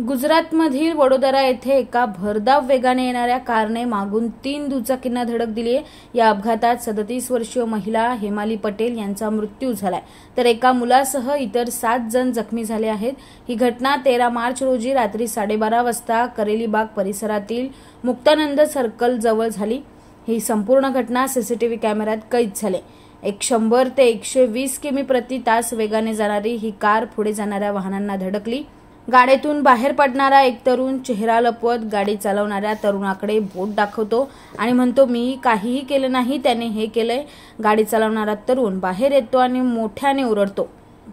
गुजरातमधील वडोदरा येथे एका भरधाव वेगाने येणाऱ्या कारने मागून 3 दुचाकींना धडक दिली आहे। या अपघातात 37 वर्षीय महिला हेमाली पटेल यांचा मृत्यू झालाय, तर एका मुलासह इतर 7 जण जखमी झाले आहेत। ही घटना 13 मार्च रोजी रात्री 12:30 वाजता करेलीबाग परिसरातील मुक्तानंद सर्कल जवळ झाली। ही संपूर्ण घटना सीसीटीव्ही कॅमेऱ्यात कैद झाली। 100 ते 120 किमी प्रति तास वेगाने जाणारी ही कार पुढे जाणाऱ्या वाहनांना धडकली। गाडीतून बाहेर पडणारा एक तरुण चेहरा लपवत गाडी चालवणाऱ्या तरुणाकडे बोट दाखवतो आणि म्हणतो, मी काहीही केलं नाही, त्याने हे केलंय। गाडी चालवणारा तरुण बाहेर येतो आणि मोठ्याने ओरडतो।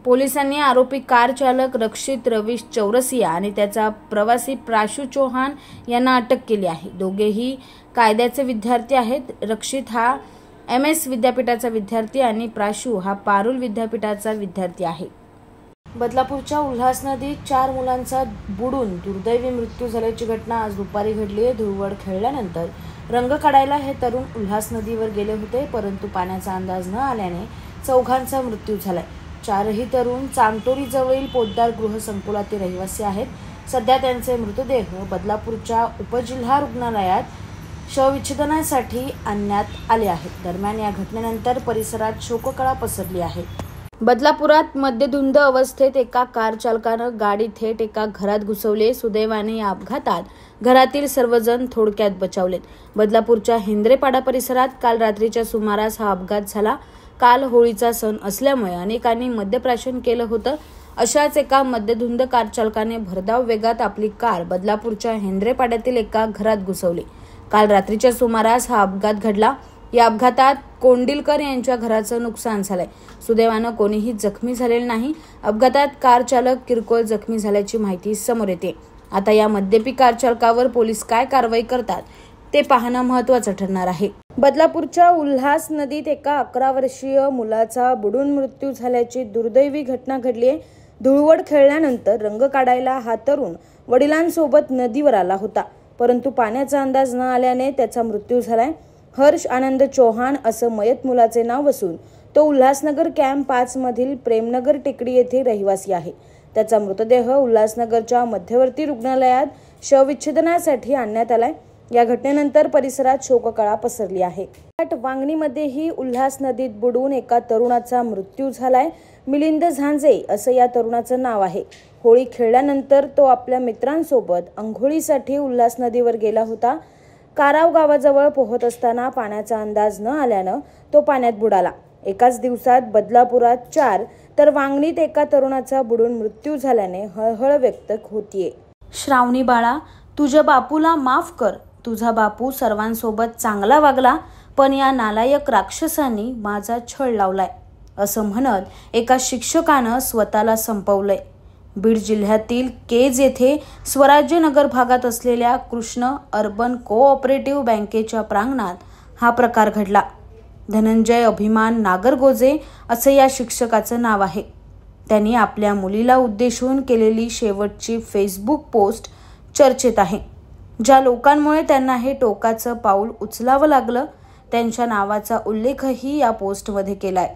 पोलिसांनी आरोपी कार चालक रक्षित रवीश चौरसिया आणि त्याचा प्रवासी प्राशू चौहान यांना अटक केली आहे। दोघेही कायद्याचे विद्यार्थी आहेत। रक्षित हा MS विद्यापीठाचा विद्यार्थी आणि प्राशू हा पारुल विद्यापीठाचा विद्यार्थी आहे। बदलापूरच्या उल्हास नदीत 4 मुलांचा बुडून दुर्दैवी मृत्यू झाल्याची घटना आज दुपारी घडली आहे। धुळवड खेळल्यानंतर रंग काढायला हे तरुण उल्हास नदीवर गेले होते, परंतु पाण्याचा अंदाज न आल्याने चौघांचा मृत्यू झालाय। 4ही तरुण चामटोरी जवळील पोद्दार गृहसंकुलातील रहिवासी आहेत। सध्या त्यांचे मृतदेह बदलापूरच्या उपजिल्हा रुग्णालयात शवविच्छेदनासाठी आणण्यात आले आहेत। दरम्यान या घटनेनंतर परिसरात शोककळा पसरली आहे। बदलापुरात मद्यधुंद अवस्थेत एका कार चालकानं गाडी थेट एका घरात घुसवली। सुदैवाने या अपघातात घरातील सर्वजण थोडक्यात बचावलेत। बदलापूरच्या हिंद्रेपाडा परिसरात काल रात्रीच्या सुमारास हा अपघात झाला। काल होळीचा सण असल्यामुळे अनेकांनी मद्यप्राशन केलं होतं। अशाच एका मद्यधुंद कार चालकाने भरधाव वेगात आपली कार बदलापूरच्या हिंद्रेपाड्यातील एका घरात घुसवली। काल रात्रीच्या सुमारास हा अपघात घडला। या अपघातात कोंडिलकर यांच्या घराचं नुकसान झालंय। सुदैवानं कोणीही जखमी झालेले नाही। अपघातात कार चालक किरकोळ जखमी झाल्याची माहिती समोर येते। आता या मद्यपी कार चालकावर पोलीस काय कारवाई करतात ते पाहणं महत्त्वाचं ठरणार आहे। बदलापूरच्या उल्हास नदीत एका 11 वर्षीय मुलाचा बुडून मृत्यू झाल्याची दुर्दैवी घटना घडली आहे। धुळवड खेळल्यानंतर रंग काढायला हा तरुण वडिलांसोबत नदीवर आला होता, परंतु पाण्याचा अंदाज न आल्याने त्याचा मृत्यू झालाय। हर्ष आनंद चौहान असं मयत मुलाचे नाव असून तो उल्हासनगर कॅम्प 5 मधील प्रेमनगर टेकडी येथे रहिवासी आहे। त्याचा मृतदेह उल्हासनगरच्या मध्यवर्ती रुग्णालयात शवविच्छेदनासाठी आणण्यात आलाय। या घटनेनंतर परिसरात शोककळा पसरली आहे। वांगणीमध्येही उल्हास नदीत बुडून एका तरुणाचा मृत्यू झालाय। मिलिंद झांजे असं या तरुणाचं नाव आहे। होळी खेळल्यानंतर तो आपल्या मित्रांसोबत अंघोळीसाठी उल्हास नदीवर गेला होता। काराव गावाजवळ पोहत असताना पाण्याचा अंदाज न आल्यानं तो पाण्यात बुडाला। एकाच दिवसात बदलापुरात 4 तर वांगणीत एका तरुणाचा बुडून मृत्यू झाल्याने हळहळ व्यक्त होतीये। श्रावणी बाळा, तुझ्या बापूला माफ कर। तुझा बापू सर्वांसोबत चांगला वागला, पण या नालायक राक्षसांनी माझा छळ लावलाय, असं म्हणत एका शिक्षकानं स्वतःला संपवलंय। बीड जिल्ह्यातील केज येथे स्वराज्य नगर भागात असलेल्या कृष्ण अर्बन कोऑपरेटिव्ह बँकेच्या प्रांगणात हा प्रकार घडला। धनंजय अभिमान नागरगोजे असं या शिक्षकाचं नाव आहे। त्यांनी आपल्या मुलीला उद्देशून केलेली शेवटची फेसबुक पोस्ट चर्चेत आहे। ज्या लोकांमुळे त्यांना हे टोकाचं पाऊल उचलावं लागलं, त्यांच्या नावाचा उल्लेखही या पोस्टमध्ये केलाय।